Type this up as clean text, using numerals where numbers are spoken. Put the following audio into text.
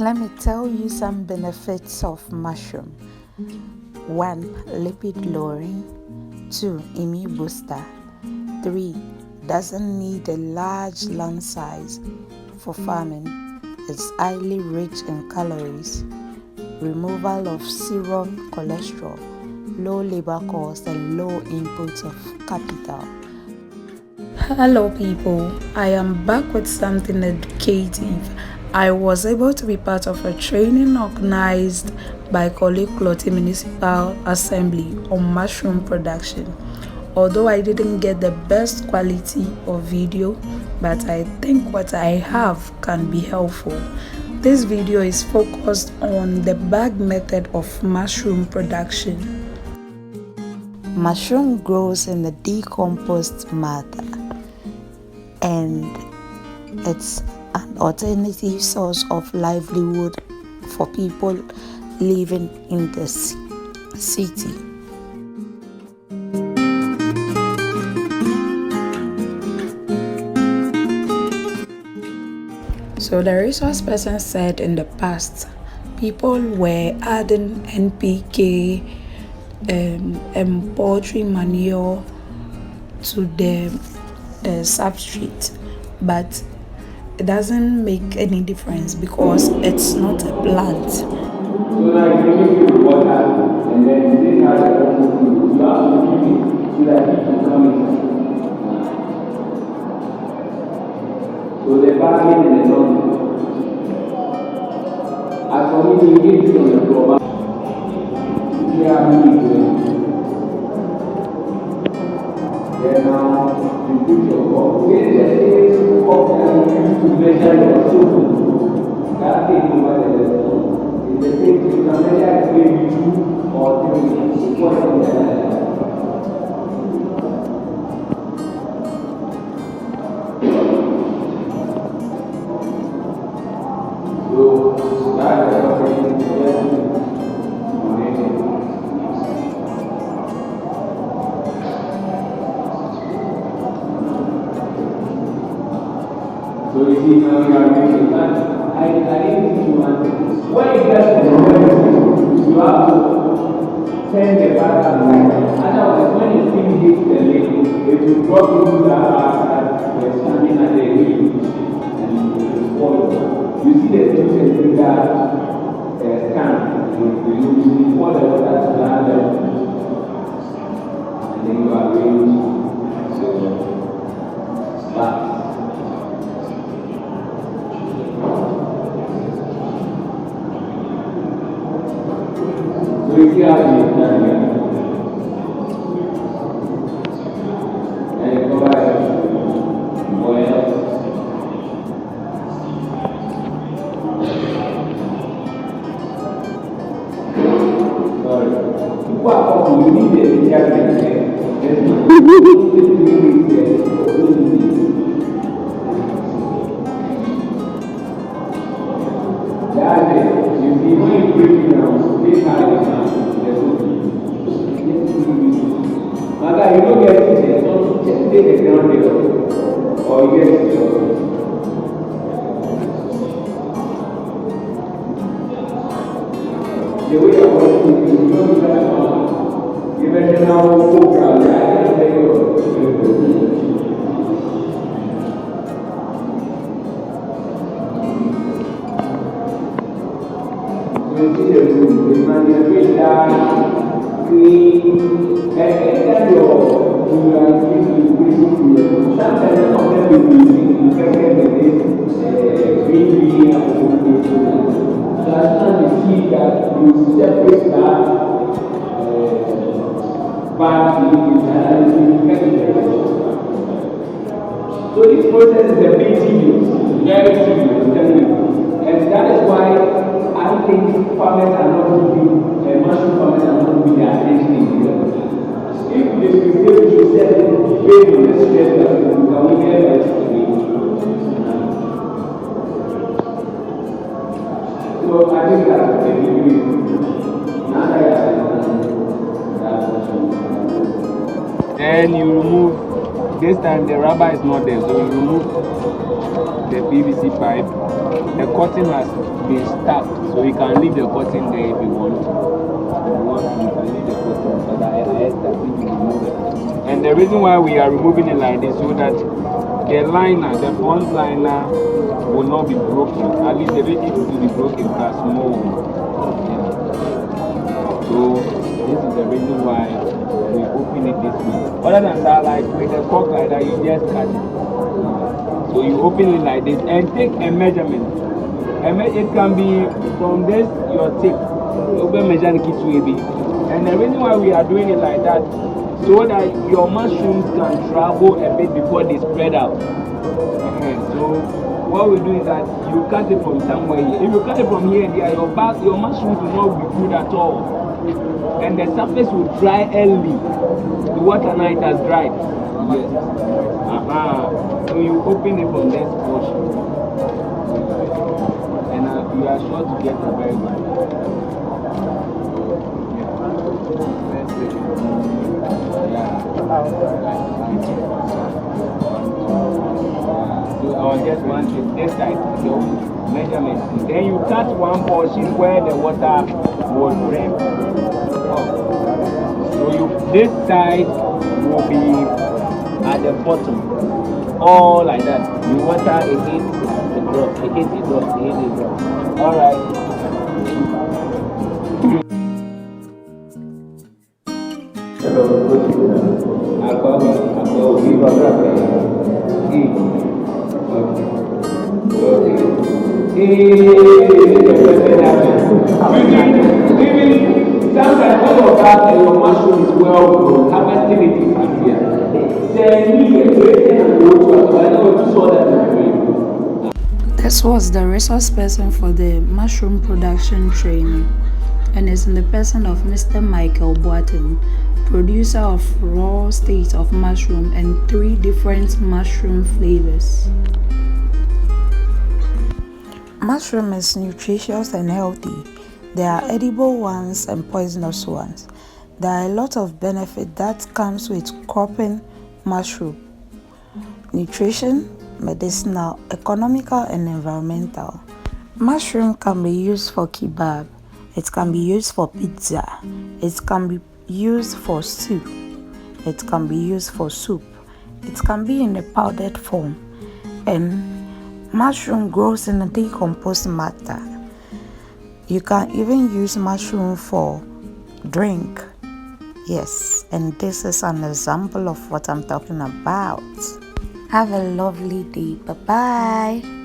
Let me tell you some benefits of mushroom. 1. Lipid lowering. 2. Immune booster. 3. Doesn't need a large land size for farming. It's highly rich in calories. Removal of serum cholesterol. Low labor cost and low input of capital. Hello people, I am back with something educative. I was able to be part of a training organized by KoKMA Municipal Assembly on mushroom production. Although I didn't get the best quality of video, but I think what I have can be helpful. This video is focused on the bag method of mushroom production. Mushroom grows in the decomposed matter, and it's an alternative source of livelihood for people living in the city. So the resource person said in the past, people were adding NPK and poultry manure to the substrate, but it doesn't make any difference because it's not a plant. So now you give it water, and then this has a food. You have to give it so that it will come inside. So the bargain and the non. As for me, you give it on the floor. You have to give it. Then now you put your cup. Here is the cup that you use to measure your soap. That thing over there is the thing you can measure maybe 2 or 3 points in the so that is so you see now you are making that. I didn't teach you one thing. When it gets to the you have to send the bag outside. Otherwise, when the thing hits the lake, it will drop into that bag that you're standing at the wheel and it will fall. You see the two things that scan. You pour the water to that level. And then you are arrange so back. So if you have it done here, and you go back oil, sorry, you need the jacket there. There's that's it. You see, when you break it down, this high down, there's no key. Now, guys, you don't get it, so just take the ground there, or you get it. The way you're working, you don't do that. You better now go around that and take your you see the room, the manipulation, clean, and anytime you are increasing, sometimes some of them will be infected with this green bean and so as soon as you see that you separate that bad thing and infected. So this process is a bit tedious, very tedious, and that is why I think farmers are not giving, mushroom farmers are not giving their attention in here. If this is able to set it based on the stress that we can only get by so I think that's what they do. Now that then you remove This time the rubber is not there, so you remove the PVC pipe. The cotton has been stuck, so you can leave the cotton there if you want. You can leave the cotton, but I stuck it to remove it. And the reason why we are removing it like this, so that the liner, the front liner, will not be broken. At least the way it will be broken, but small. Yeah. So this is the reason why we open it this way. Other than that, like with the cork like that, you just cut it. So you open it like this and take a measurement. It can be from this, your tip. Open measurement kit maybe. And the reason why we are doing it like that, so that your mushrooms can travel a bit before they spread out. So what we do is that you cut it from somewhere here. If you cut it from here and there, your mushrooms will not be good at all. And the surface will dry early. The water now it has dried. Yes. So you open it from this portion. And you are sure to get a very good. So I just want this side, so measurement. Then you cut one portion where the water will drain. So this side will be at the bottom, all like that. You water against the drop, against the drop. All right. Sometimes all of that your mushroom is well grown, harvesting it is easier. This was the resource person for the mushroom production training, and is in the person of Mr. Michael Boateng, producer of raw state of mushroom and 3 different mushroom flavors. Mushroom is nutritious and healthy. There are edible ones and poisonous ones. There are a lot of benefit that comes with cropping mushroom. Nutrition, medicinal, economical and environmental. Mushroom can be used for kebab. It can be used for pizza. It can be used for stew. It can be used for soup. It can be in a powdered form. And mushroom grows in a decomposed matter. You can even use mushroom for drink. Yes, and this is an example of what I'm talking about. Have a lovely day. Bye-bye.